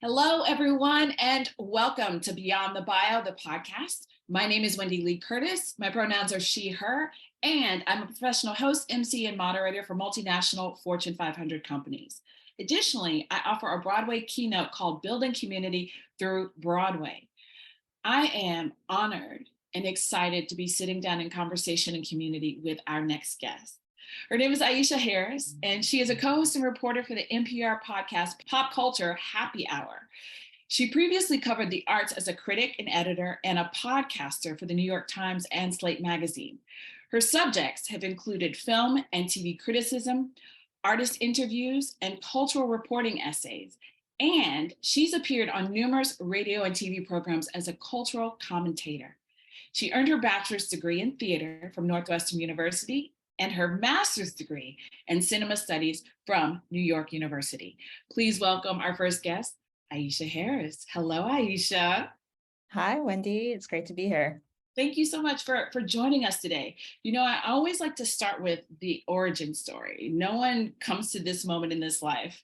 Hello, everyone, and welcome to Beyond the Bio, the podcast. My name is Wendee Lee Curtis. My pronouns are she, her, and I'm a professional host, MC, and moderator for multinational Fortune 500 companies. Additionally, I offer a Broadway keynote called Building Community Through Broadway. I am honored and excited to be sitting down in conversation and community with our next guest. Her name is Aisha Harris, and she is a co-host and reporter for the NPR podcast Pop Culture Happy Hour. She previously covered the arts as a critic and editor and a podcaster for the New York Times and Slate magazine. Her subjects have included film and TV criticism, artist interviews, and cultural reporting essays. And she's appeared on numerous radio and TV programs as a cultural commentator. She earned her bachelor's degree in theater from Northwestern University and her master's degree in cinema studies from New York University. Please welcome our first guest, Aisha Harris. Hello, Aisha. Hi, Wendee. It's great to be here. Thank you so much for joining us today. You know, I always like to start with the origin story. No one comes to this moment in this life,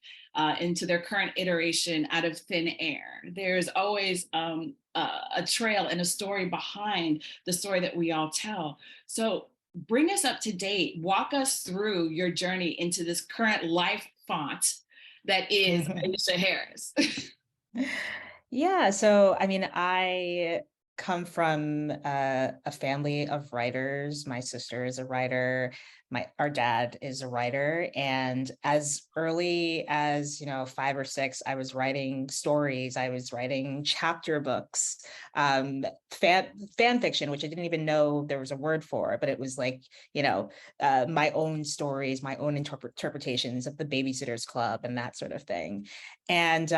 into their current iteration out of thin air. There's always a trail and a story behind the story that we all tell. So bring us up to date. Walk us through your journey into this current life font that is Aisha Harris. Yeah, so I come from a family of writers. My sister is a writer. Our dad is a writer, and as early as 5 or 6, I was writing stories. I was writing chapter books, fan fiction, which I didn't even know there was a word for, but it was like my own stories, my own interpretations of the Babysitters Club and that sort of thing. And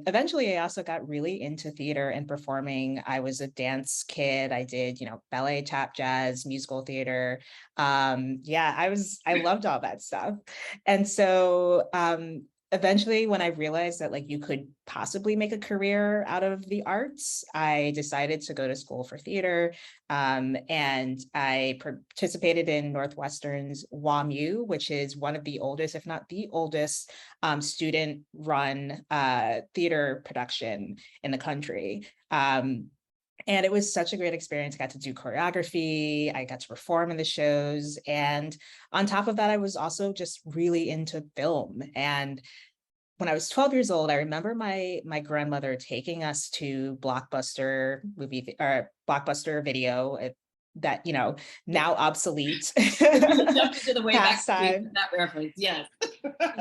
eventually, I also got really into theater and performing. I was a dance kid. I did ballet, tap, jazz, musical theater. I loved all that stuff. And so eventually, when I realized that you could possibly make a career out of the arts, I decided to go to school for theater. And I participated in Northwestern's WAMU, which is one of the oldest, if not the oldest, student-run theater production in the country. And it was such a great experience. I got to do choreography. I got to perform in the shows. And on top of that, I was also just really into film. And when I was 12 years old, I remember my grandmother taking us to Blockbuster Video, that now obsolete. Jump into the way back Pastime. that reference, yes.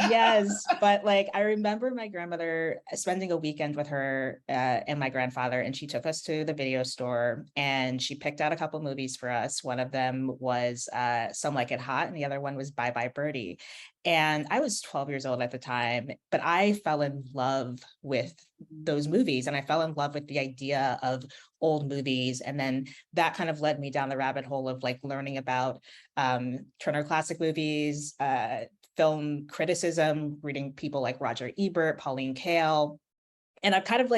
Yes, but I remember my grandmother spending a weekend with her and my grandfather, and she took us to the video store and she picked out a couple movies for us. One of them was Some Like It Hot, and the other one was Bye Bye Birdie. And I was 12 years old at the time, but I fell in love with those movies, and I fell in love with the idea of old movies. And then that kind of led me down the rabbit hole of learning about Turner Classic Movies, film criticism, reading people like Roger Ebert, Pauline Kael. And I've kind of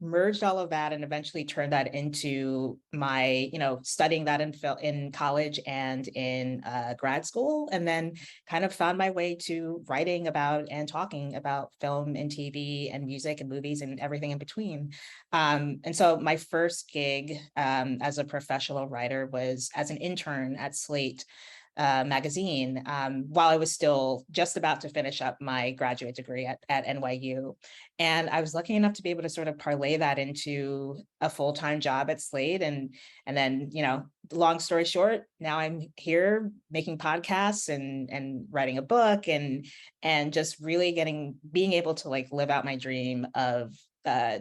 merged all of that and eventually turned that into my, studying that in college and in grad school, and then kind of found my way to writing about and talking about film and TV and music and movies and everything in between. And so my first gig as a professional writer was as an intern at Slate magazine, while I was still just about to finish up my graduate degree at NYU. And I was lucky enough to be able to sort of parlay that into a full-time job at Slate. And then, long story short, now I'm here making podcasts and writing a book and just really being able to live out my dream of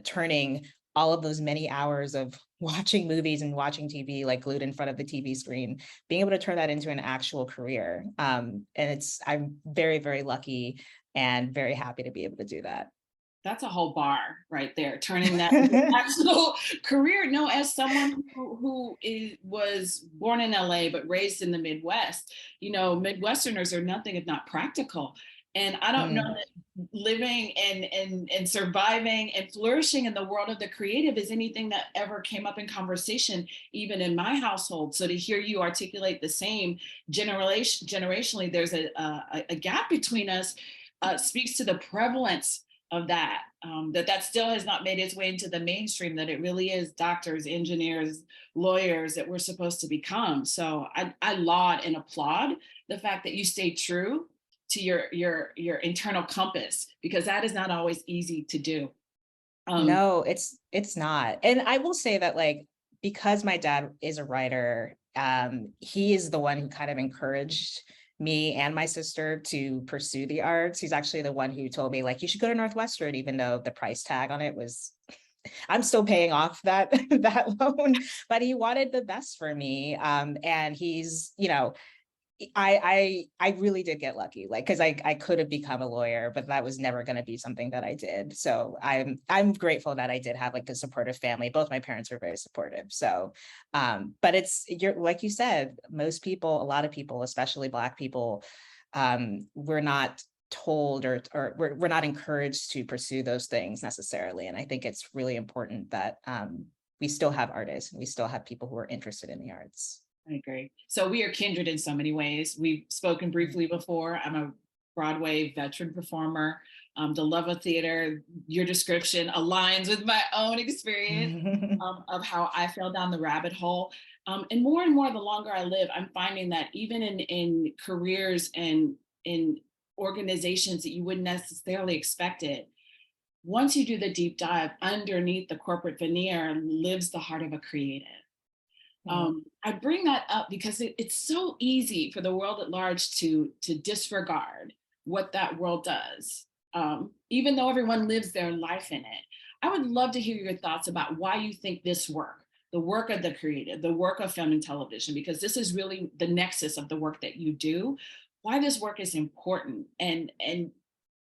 turning all of those many hours of watching movies and watching TV glued in front of the TV screen, being able to turn that into an actual career. And I'm very, very lucky and very happy to be able to do that. That's a whole bar right there, turning that into an actual career. No, as someone who was born in LA but raised in the Midwest, Midwesterners are nothing if not practical. And I don't know that living and surviving and flourishing in the world of the creative is anything that ever came up in conversation, even in my household. So to hear you articulate the same generationally, there's a gap between us, speaks to the prevalence of that, that still has not made its way into the mainstream, that it really is doctors, engineers, lawyers that we're supposed to become. So I laud and applaud the fact that you stay true to your internal compass, because that is not always easy to do. No, it's not. And I will say that, like, because my dad is a writer, he is the one who kind of encouraged me and my sister to pursue the arts. He's actually the one who told me, like, you should go to Northwestern, even though the price tag on it was, I'm still paying off that that loan, but he wanted the best for me. And he's, I really did get lucky, like, because I could have become a lawyer, but that was never going to be something that I did. So I'm grateful that I did have like a supportive family. Both my parents were very supportive. So, but you're like you said, most people, a lot of people, especially Black people, we're not told or we're not encouraged to pursue those things necessarily. And I think it's really important that we still have artists and we still have people who are interested in the arts. I agree. So we are kindred in so many ways. We've spoken briefly before. I'm a Broadway veteran performer. The love of theater, your description aligns with my own experience of how I fell down the rabbit hole. And more, the longer I live, I'm finding that even in careers and in organizations that you wouldn't necessarily expect it, once you do the deep dive, underneath the corporate veneer lives the heart of a creative. I bring that up because it's so easy for the world at large to disregard what that world does, even though everyone lives their life in it. I would love to hear your thoughts about why you think this work, the work of the creative, the work of film and television, because this is really the nexus of the work that you do, why this work is important, and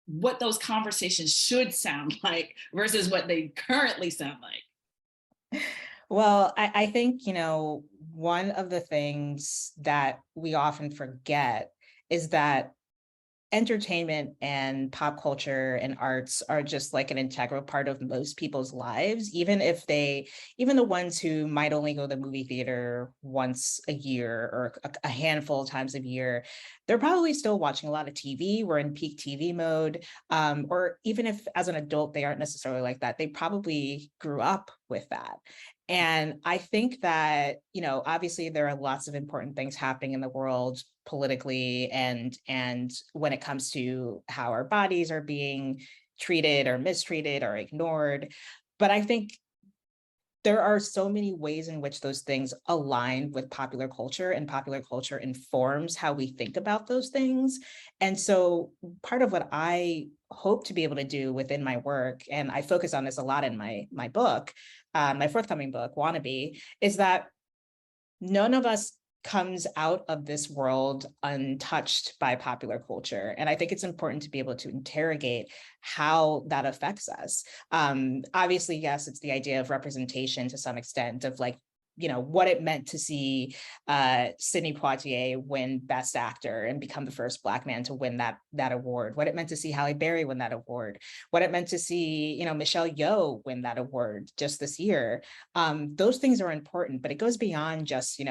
what those conversations should sound like versus what they currently sound like. Well, I think, one of the things that we often forget is that entertainment and pop culture and arts are just like an integral part of most people's lives, even the ones who might only go to the movie theater once a year or a handful of times a year. They're probably still watching a lot of TV. We're in peak TV mode. Or even if as an adult, they aren't necessarily like that, they probably grew up with that. And I think that, obviously there are lots of important things happening in the world politically and when it comes to how our bodies are being treated or mistreated or ignored. But I think there are so many ways in which those things align with popular culture, and popular culture informs how we think about those things. And so part of what I hope to be able to do within my work, and I focus on this a lot in my book, my forthcoming book, Wannabe, is that none of us comes out of this world untouched by popular culture. And I think it's important to be able to interrogate how that affects us. Obviously, yes, it's the idea of representation to some extent, of like, what it meant to see Sidney Poitier win Best Actor and become the first Black man to win that award, what it meant to see Halle Berry win that award, what it meant to see, Michelle Yeoh win that award just this year. Those things are important, but it goes beyond just,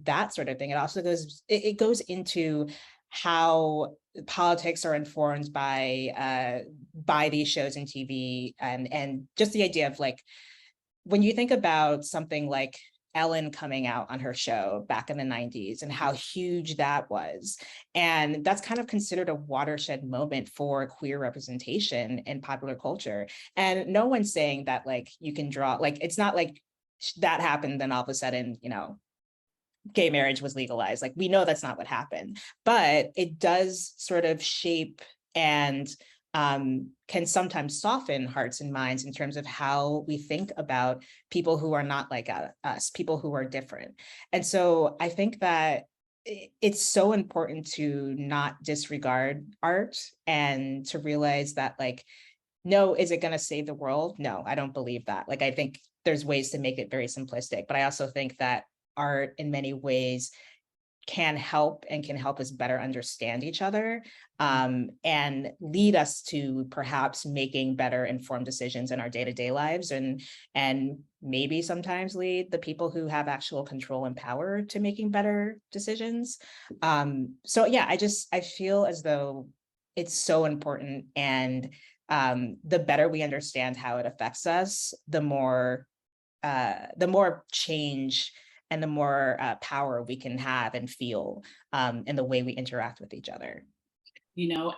that sort of thing. It also goes into how politics are informed by these shows and TV, and just the idea of like, when you think about something like Ellen coming out on her show back in the 90s and how huge that was. And that's kind of considered a watershed moment for queer representation in popular culture. And no one's saying that like you can draw, like, it's not like that happened, then all of a sudden, gay marriage was legalized. Like, we know that's not what happened, but it does sort of shape and can sometimes soften hearts and minds in terms of how we think about people who are not like us, people who are different. And so I think that it's so important to not disregard art and to realize that, like, no, is it going to save the world? No, I don't believe that. Like, I think there's ways to make it very simplistic, but I also think that art in many ways can help us better understand each other, and lead us to perhaps making better informed decisions in our day-to-day lives, and maybe sometimes lead the people who have actual control and power to making better decisions. So yeah, I feel as though it's so important, and the better we understand how it affects us, the more change and the more power we can have and feel in the way we interact with each other.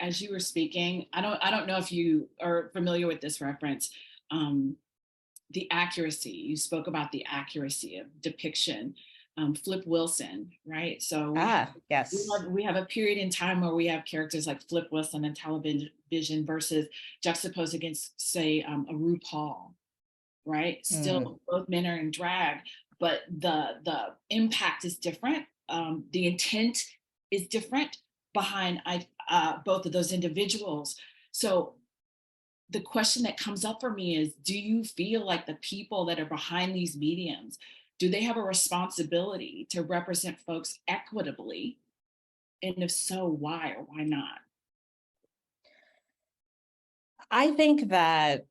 As you were speaking, I don't know if you are familiar with this reference. The accuracy, you spoke about the accuracy of depiction. Flip Wilson, right? So yes, we have a period in time where we have characters like Flip Wilson in television versus juxtaposed against, say, a RuPaul, right? Still, both men are in drag, but the impact is different. The intent is different behind both of those individuals. So the question that comes up for me is, do you feel like the people that are behind these mediums, do they have a responsibility to represent folks equitably? And if so, why or why not? I think that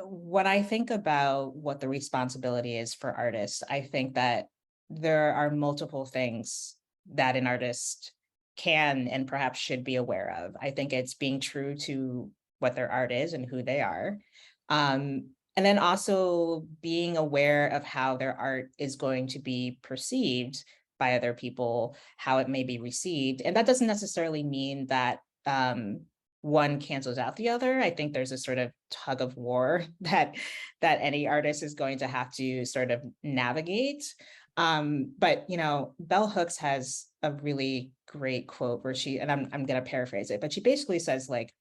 when I think about what the responsibility is for artists, I think that there are multiple things that an artist can and perhaps should be aware of. I think it's being true to what their art is and who they are. And then also being aware of how their art is going to be perceived by other people, how it may be received. And that doesn't necessarily mean that one cancels out the other. I think there's a sort of tug of war that any artist is going to have to sort of navigate. But Bell Hooks has a really great quote where and I'm going to paraphrase it, but she basically says, like,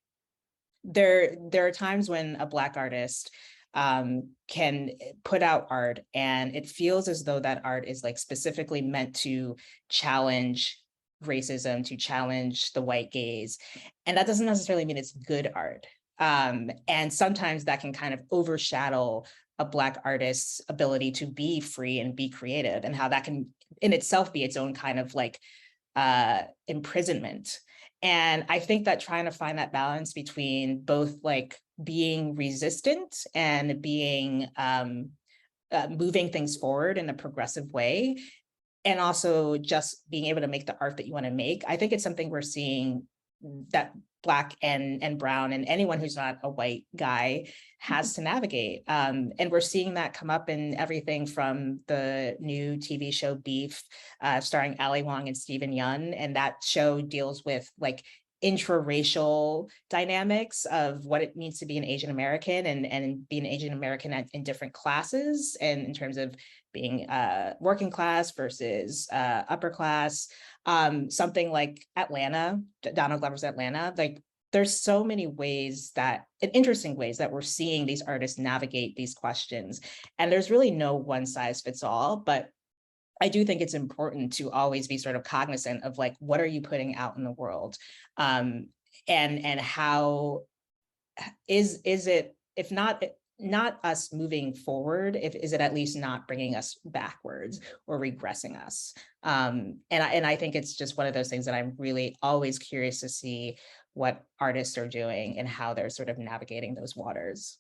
there are times when a Black artist can put out art and it feels as though that art is like specifically meant to challenge racism, to challenge the white gaze. And that doesn't necessarily mean it's good art. And sometimes that can kind of overshadow a Black artist's ability to be free and be creative, and how that can in itself be its own kind of like imprisonment. And I think that trying to find that balance between both like being resistant and being moving things forward in a progressive way, and also just being able to make the art that you want to make. I think it's something we're seeing that Black and brown and anyone who's not a white guy has to navigate. And we're seeing that come up in everything from the new TV show Beef, starring Ali Wong and Stephen Yun. And that show deals with like intraracial dynamics of what it means to be an Asian American and be an Asian American in different classes, and in terms of being working class versus upper class. Something like Atlanta, Donald Glover's Atlanta, like there's so many ways interesting ways that we're seeing these artists navigate these questions. And there's really no one size fits all, but I do think it's important to always be sort of cognizant of like, what are you putting out in the world? And how is it, if not us moving forward, is it at least not bringing us backwards or regressing us? And I think it's just one of those things that I'm really always curious to see what artists are doing and how they're sort of navigating those waters.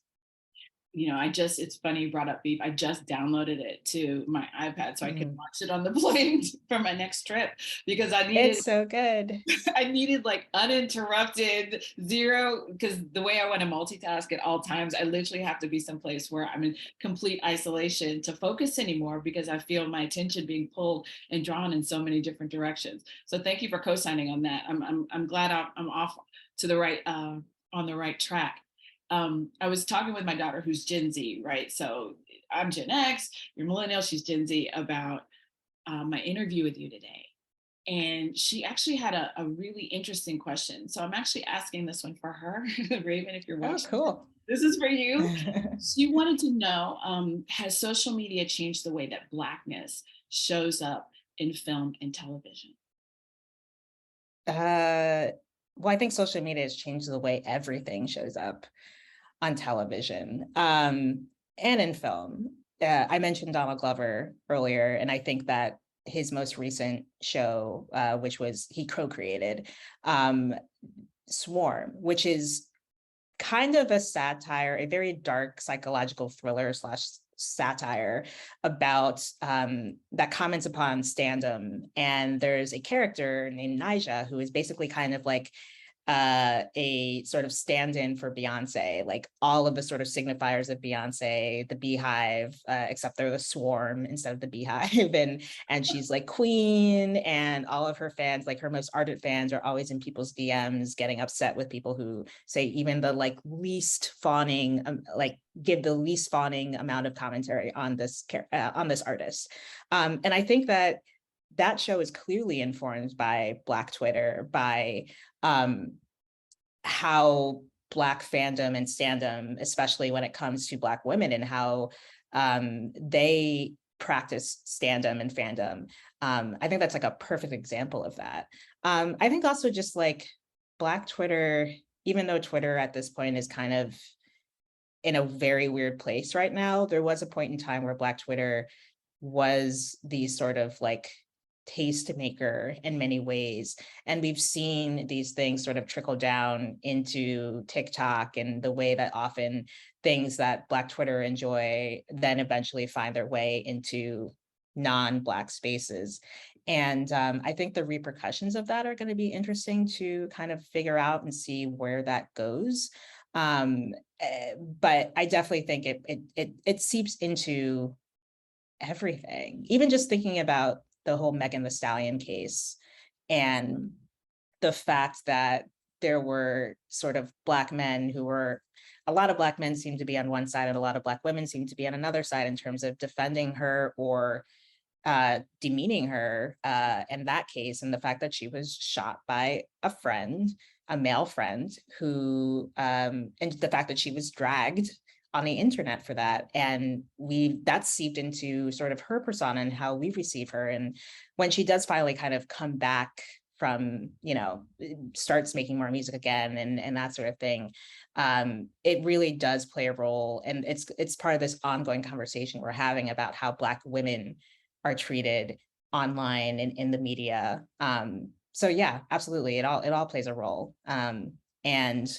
It's funny you brought up Beef. I just downloaded it to my iPad so I could watch it on the plane for my next trip, because it's so good. I needed like uninterrupted zero, because the way I want to multitask at all times, I literally have to be someplace where I'm in complete isolation to focus anymore, because I feel my attention being pulled and drawn in so many different directions. So thank you for co-signing on that. I'm glad I'm off to the right on the right track. I was talking with my daughter, who's Gen Z, right? So I'm Gen X, you're millennial, she's Gen Z, about my interview with you today. And she actually had a really interesting question. So I'm actually asking this one for her. Raven, if you're watching. Oh, cool. This is for you. She wanted to know, has social media changed the way that Blackness shows up in film and television? Well, I think social media has changed the way everything shows up on television and in film. I mentioned Donald Glover earlier, and I think that his most recent show, which was he co-created, Swarm, which is kind of a satire, a very dark psychological thriller / satire about that comments upon standom. And there's a character named Nija who is basically kind of like a sort of stand-in for Beyonce, like all of the sort of signifiers of Beyonce, the beehive, except they're the swarm instead of the beehive, and she's like queen, and all of her fans, like her most ardent fans, are always in people's DMs getting upset with people who say even the like least fawning, like give the least fawning amount of commentary on this artist. And I think that show is clearly informed by Black Twitter, by how Black fandom and standom, especially when it comes to Black women, and how they practice standom and fandom. I think that's like a perfect example of that. I think also just like Black Twitter, even though Twitter at this point is kind of in a very weird place right now, there was a point in time where Black Twitter was the sort of like tastemaker in many ways. And we've seen these things sort of trickle down into TikTok, and the way that often things that Black Twitter enjoy then eventually find their way into non-Black spaces. And I think the repercussions of that are going to be interesting to kind of figure out and see where that goes. But I definitely think it seeps into everything, even just thinking about the whole Megan Thee Stallion case, and the fact that there were sort of Black men who were, a lot of Black men seem to be on one side and a lot of Black women seem to be on another side in terms of defending her or demeaning her in that case, and the fact that she was shot by a friend, a male friend, who and the fact that she was dragged on the internet for that. And that's seeped into sort of her persona and how we receive her. And when she does finally kind of come back from, starts making more music again and that sort of thing, it really does play a role. And it's part of this ongoing conversation we're having about how Black women are treated online and in the media. So yeah, absolutely. It all plays a role. And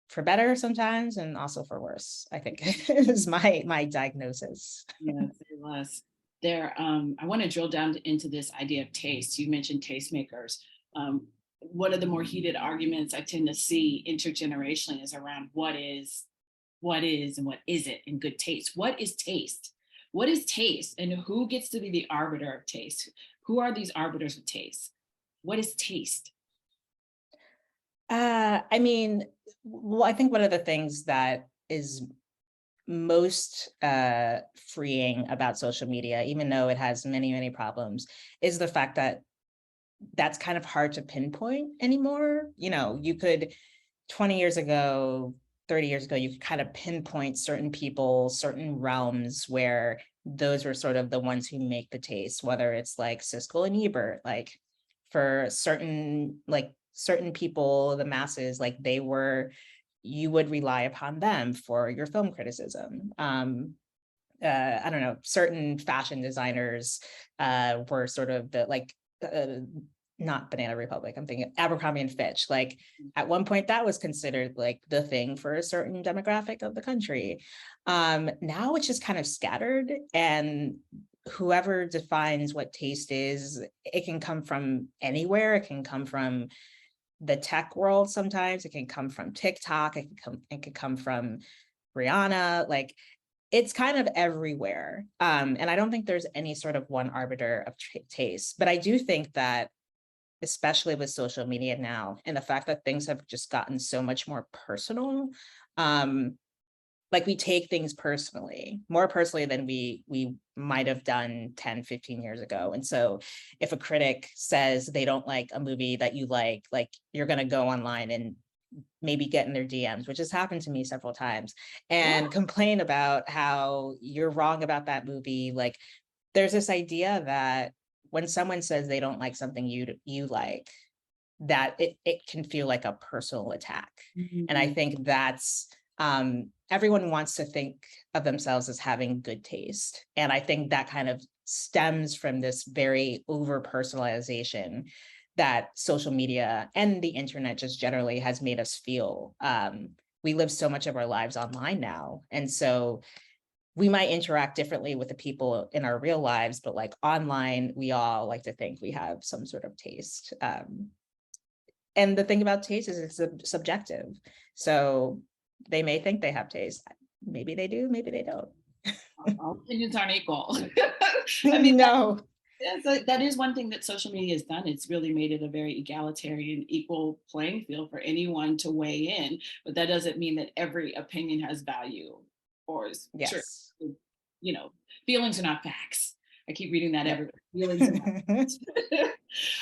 for better sometimes, and also for worse, I think is my diagnosis. Yes, it was. I want to drill down into this idea of taste. You mentioned tastemakers. One of the more heated arguments I tend to see intergenerationally is around what is and what isn't in good taste. What is taste? What is taste, and who gets to be the arbiter of taste? Who are these arbiters of taste? What is taste? I mean, well, I think one of the things that is most freeing about social media, even though it has many, many problems, is the fact that that's kind of hard to pinpoint anymore. You could 20 years ago, 30 years ago, you could kind of pinpoint certain people, certain realms where those were sort of the ones who make the taste, whether it's like Siskel and Ebert, like for certain people, the masses, like you would rely upon them for your film criticism. I don't know, certain fashion designers were sort of the not Banana Republic, I'm thinking Abercrombie and Fitch. Like at one point that was considered like the thing for a certain demographic of the country. Now it's just kind of scattered, and whoever defines what taste is, it can come from anywhere. It can come from the tech world sometimes, it can come from TikTok, it can come from Rihanna, like it's kind of everywhere. And I don't think there's any sort of one arbiter of taste, but I do think that especially with social media now and the fact that things have just gotten so much more personal, like we take things personally, more personally than we might have done 10, 15 years ago. And so if a critic says they don't like a movie that you like you're going to go online and maybe get in their DMs, which has happened to me several times, and complain about how you're wrong about that movie. Like there's this idea that when someone says they don't like something you like, that it can feel like a personal attack. Mm-hmm. And I think that's everyone wants to think of themselves as having good taste. And I think that kind of stems from this very over personalization that social media and the internet just generally has made us feel. We live so much of our lives online now. And so we might interact differently with the people in our real lives, but like online, we all like to think we have some sort of taste. and the thing about taste is it's subjective. So they may think they have taste. Maybe they do, maybe they don't. All opinions aren't equal. I mean, No. that is one thing that social media has done. It's really made it a very egalitarian, equal playing field for anyone to weigh in. But that doesn't mean that every opinion has value or is true. Yes. You know, feelings are not facts. I keep reading that Yep. everywhere. Feelings are not facts.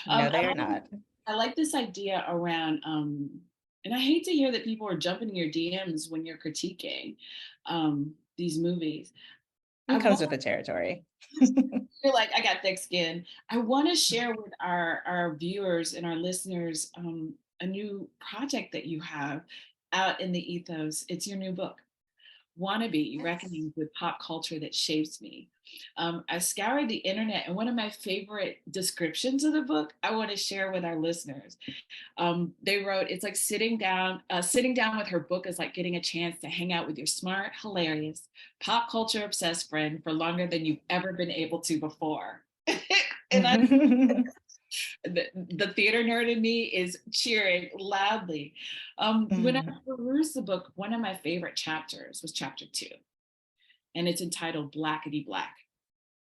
No, they are not. I like this idea around, and I hate to hear that people are jumping in your DMs when you're critiquing these movies. It comes with the territory. Feel like I got thick skin. I want to share with our viewers and our listeners a new project that you have out in the ethos. It's your new book, Wannabe, Yes. Reckonings with Pop Culture That Shapes Me. I scoured the internet, and one of my favorite descriptions of the book I want to share with our listeners. They wrote, it's like sitting down with her book is like getting a chance to hang out with your smart, hilarious, pop culture obsessed friend for longer than you've ever been able to before. And the theater nerd in me is cheering loudly. When I perused the book, one of my favorite chapters was chapter 2, and it's entitled Blackety Black,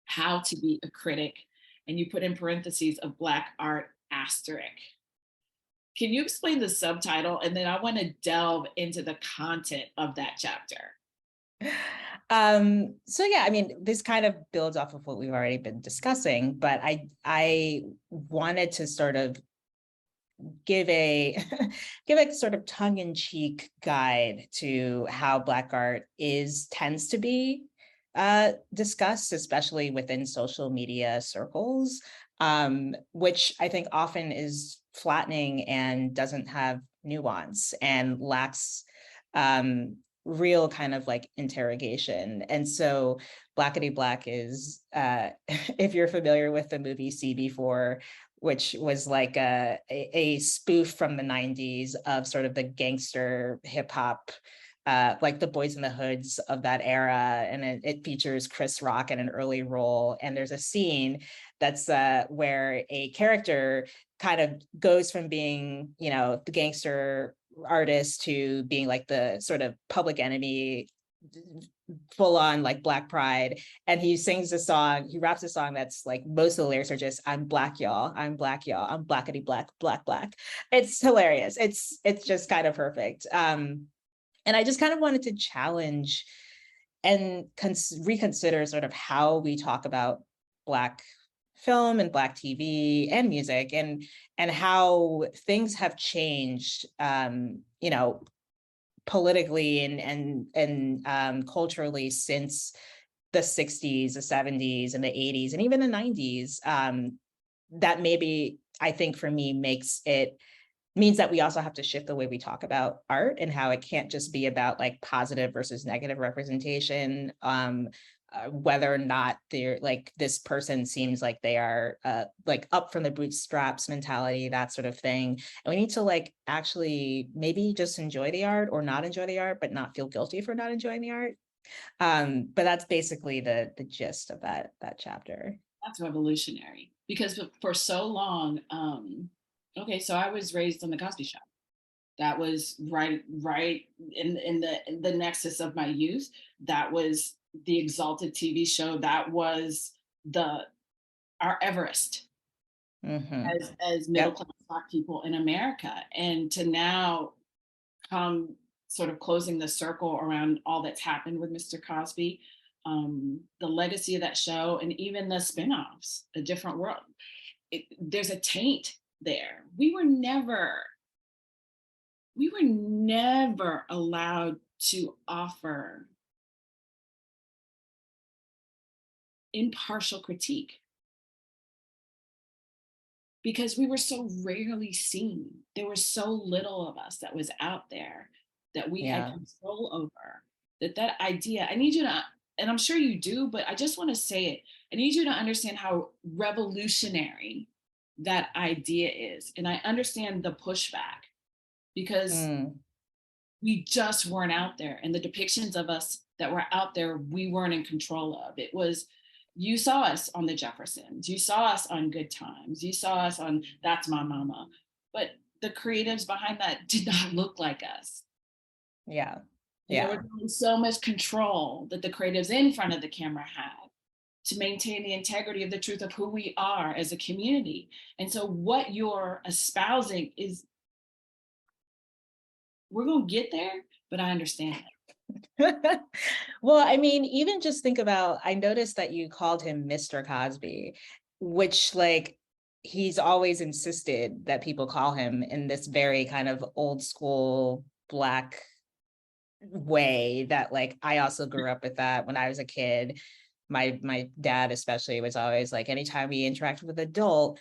How to Be a Critic, and you put in parentheses of Black art asterisk. Can you explain the subtitle? And then I want to delve into the content of that chapter. So yeah, I mean, this kind of builds off of what we've already been discussing, but I wanted to sort of give a sort of tongue-in-cheek guide to how Black art tends to be discussed, especially within social media circles, which I think often is flattening and doesn't have nuance and lacks real kind of like interrogation. And so Blackety Black is, if you're familiar with the movie CB4, which was like a spoof from the 90s of sort of the gangster hip hop, like the Boys in the Hoods of that era. And it features Chris Rock in an early role. And there's a scene that's where a character kind of goes from being, you know, the gangster artist to being like the sort of public enemy, full on like Black pride. And he sings a song, he raps a song that's like, most of the lyrics are just, I'm Black, y'all, I'm Black, y'all, I'm Blackety Black, Black, Black. It's hilarious. It's just kind of perfect. And I just kind of wanted to challenge and reconsider sort of how we talk about Black film and Black TV and music, and how things have changed, you know, politically and culturally since the 60s, the 70s, and the 80s, and even the 90s. That maybe, I think for me, means that we also have to shift the way we talk about art, and how it can't just be about like positive versus negative representation, whether or not they're like, this person seems like they are like up from the bootstraps mentality, that sort of thing. And we need to like actually maybe just enjoy the art or not enjoy the art, but not feel guilty for not enjoying the art. But that's basically the gist of that chapter. That's revolutionary, because for so long, okay, so I was raised on the Cosby Show. That was right in the nexus of my youth. That was the exalted TV show. That was our Everest as middle class Black people in America. And to now come sort of closing the circle around all that's happened with Mr. Cosby, the legacy of that show, and even the spinoffs, A Different World. There's a taint there. We were never allowed to offer impartial critique because we were so rarely seen. There was so little of us that was out there that we had control over. That idea, I need you to, and I'm sure you do, but I just want to say it. I need you to understand how revolutionary that idea is. And I understand the pushback, because we just weren't out there. And the depictions of us that were out there, we weren't in control of. It was, you saw us on the Jeffersons, you saw us on Good Times, you saw us on That's My Mama. But the creatives behind that did not look like us. Yeah. And there Yeah. was so much control that the creatives in front of the camera had to maintain the integrity of the truth of who we are as a community. And so what you're espousing is, we're going to get there, but I understand that. Well, I mean, even just think about, I noticed that you called him Mr. Cosby, which like he's always insisted that people call him in this very kind of old school Black way that like I also grew up with that when I was a kid. My dad especially was always like, anytime we interacted with an adult,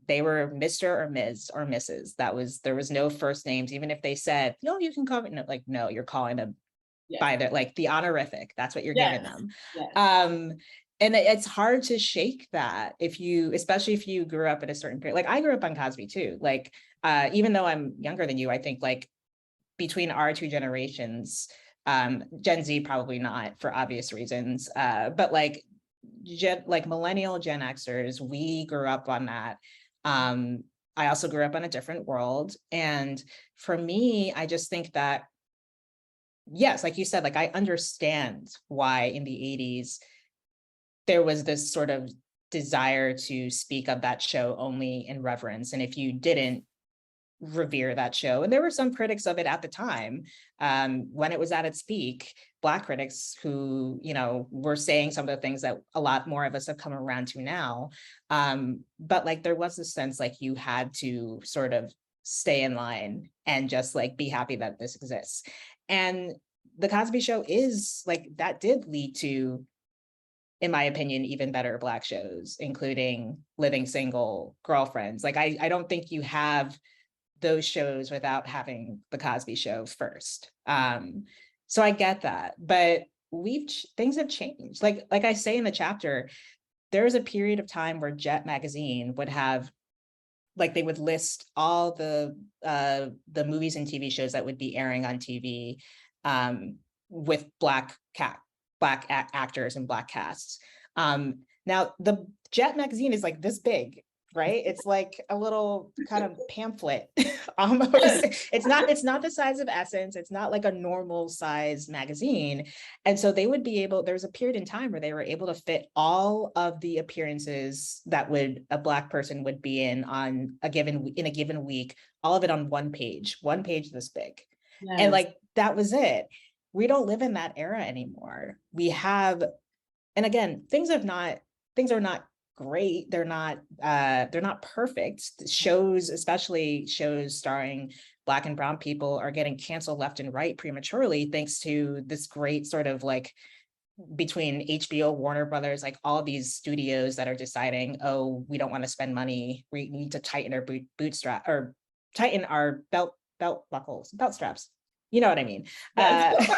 they were Mr. or Ms. or Mrs. There was no first names, even if they said, no, you can call me, no, like, no, you're calling them Yes. by their like the honorific. That's what you're Yes. giving them. Yes. And it's hard to shake that if you, especially if you grew up at a certain period. Like I grew up on Cosby too. Like even though I'm younger than you, I think like between our two generations, Gen Z probably not for obvious reasons, but like millennial Gen Xers, we grew up on that. I also grew up on a different world. And for me, I just think that, yes, like you said, like I understand why in the 80s, there was this sort of desire to speak of that show only in reverence. And if you didn't, revere that show. And there were some critics of it at the time when it was at its peak, Black critics who, you know, were saying some of the things that a lot more of us have come around to now. But like there was a sense like you had to sort of stay in line and just like be happy that this exists. And the Cosby Show is like, that did lead to, in my opinion, even better Black shows, including Living Single, Girlfriends. Like I don't think you have those shows without having the Cosby Show first. So I get that, but things have changed. Like I say in the chapter, there was a period of time where Jet magazine would have, like they would list all the movies and TV shows that would be airing on TV with Black actors and Black casts. Now the Jet magazine is like this big, right? It's like a little kind of pamphlet almost. It's not the size of Essence. It's not like a normal size magazine. And so they would be able, there's a period in time where they were able to fit all of the appearances that a Black person would be in a given week, all of it on one page this big. Yes. And like, that was it. We don't live in that era anymore. We have, and again, things are not great. They're not perfect. Shows, especially shows starring Black and brown people, are getting canceled left and right prematurely, thanks to this great sort of like between HBO, Warner Brothers, like all these studios that are deciding, oh, we don't want to spend money. We need to tighten our bootstrap or tighten our belt straps. You know what I mean? Yes.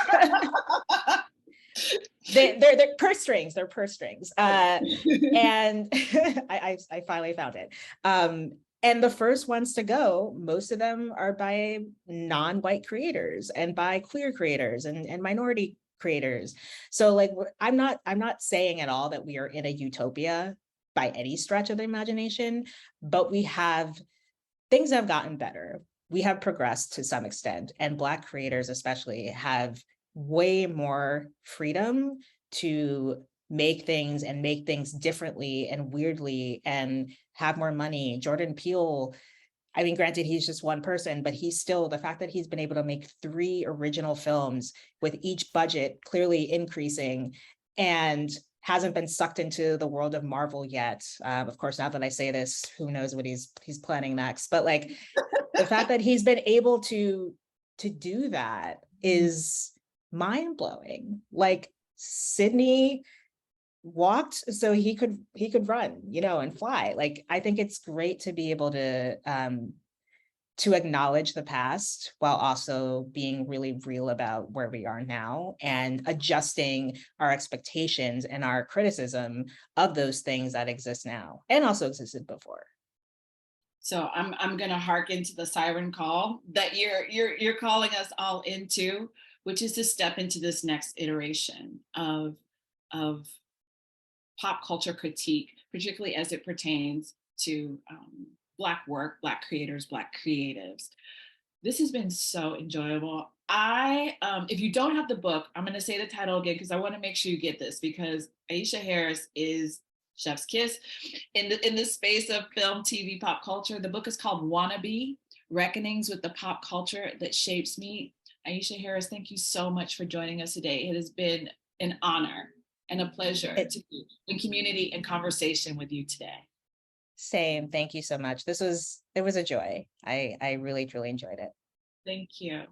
They're purse strings. They're purse strings. And I finally found it. And the first ones to go, most of them are by non-white creators and by queer creators and minority creators. So like, I'm not saying at all that we are in a utopia by any stretch of the imagination, but things have gotten better. We have progressed to some extent, and Black creators especially have way more freedom to make things differently and weirdly and have more money. Jordan Peele, I mean, granted, he's just one person, but the fact that he's been able to make 3 original films with each budget clearly increasing and hasn't been sucked into the world of Marvel yet. Of course, now that I say this, who knows what he's planning next, but like the fact that he's been able to do that is mind-blowing. Like Sydney walked so he could run, you know, and fly. Like I think it's great to be able to acknowledge the past while also being really real about where we are now and adjusting our expectations and our criticism of those things that exist now and also existed before. So I'm going to hearken to the siren call that you're calling us all into, which is to step into this next iteration of pop culture critique, particularly as it pertains to Black work, Black creators, Black creatives. This has been so enjoyable. If you don't have the book, I'm going to say the title again because I want to make sure you get this, because Aisha Harris is chef's kiss in the space of film, TV, pop culture. The book is called Wannabe: Reckonings with the Pop Culture That Shapes Me. Aisha Harris, thank you so much for joining us today. It has been an honor and a pleasure to be in community and conversation with you today. Same. Thank you so much. It was a joy. I really, truly enjoyed it. Thank you.